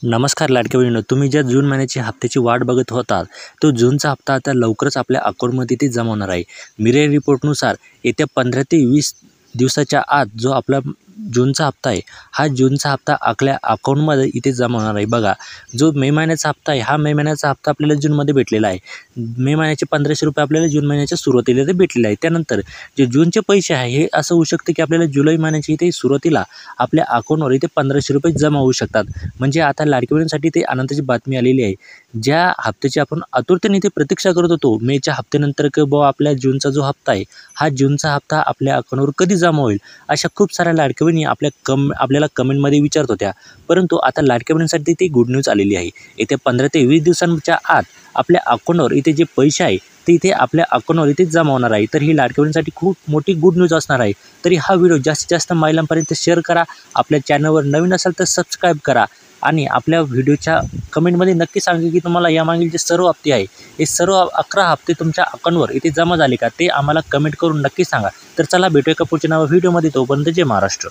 नमस्कार लाडक्या बहिणींनो, तुम्ही ज्या जून महिन्याची हप्त्याची वाट बघत होतात, तो जूनचा हप्ता आता लवकरच आपल्या अकाउंटमध्ये ते जमा होणार आहे. मिरर रिपोर्टनुसार येत्या 15 ते 20 दिवसाच्या आत जो आपला जूनचा हप्ता आहे, हा जूनचा हप्ता आपल्या अकाउंटमध्ये इथे जमा होणार आहे. बघा, जो मे महिन्याचा हप्ता आहे, हा मे महिन्याचा हप्ता आपल्याला जूनमध्ये भेटलेला आहे. मे महिन्याचे ₹1500 आपल्याला जून महिन्याच्या सुरुवातीला ते भेटलेले आहे. त्यानंतर जे जूनचे पैसे आहे, हे असं होऊ शकतं की आपल्याला जुलै महिन्याच्या इथे सुरुवातीला आपल्या अकाउंटवर इथे ₹1500 जमा होऊ शकतात. म्हणजे आता लाडक्या बहिणींसाठी ते आनंदाची बातमी आलेली आहे. ज्या हप्त्याची आपण आतुरतेने इथे प्रतीक्षा करत होतो, मेच्या हप्त्यानंतर की बुवा आपल्या जूनचा जो हप्ता आहे, हा जूनचा हप्ता आपल्या अकाउंटवर कधी जमा होईल, अशा खूप साऱ्या लाडक्या बहिणी आपल्याला कमेंटमध्ये विचारत होत्या. परंतु आता लाडक्या बहिणींसाठी ती गुड न्यूज आलेली आहे. येत्या 15 ते 20 दिवसांच्या आत आपल्या अकाउंटवर इथे जे पैसे आहे, ते इथे आपल्या अकाउंटवर इथे जमा होणार आहे. तर ही लाडक्या बहिणींसाठी खूप मोठी गुड न्यूज असणार आहे. तरी हा व्हिडिओ जास्तीत जास्त महिलांपर्यंत शेअर करा. आपल्या चॅनलवर नवीन असाल तर सबस्क्राईब करा आणि आपल्या व्हिडिओच्या कमेंटमध्ये नक्की सांगा की तुम्हाला यामागील जे सर्व हप्ते आहे, हे सर्व 11 हप्ते तुमच्या अकाउंटवर इथे जमा झाले का, ते आम्हाला कमेंट करून नक्की सांगा. तर चला भेटूया एका पुढच्या नव्या व्हिडिओमध्ये. तोपर्यंत जय महाराष्ट्र.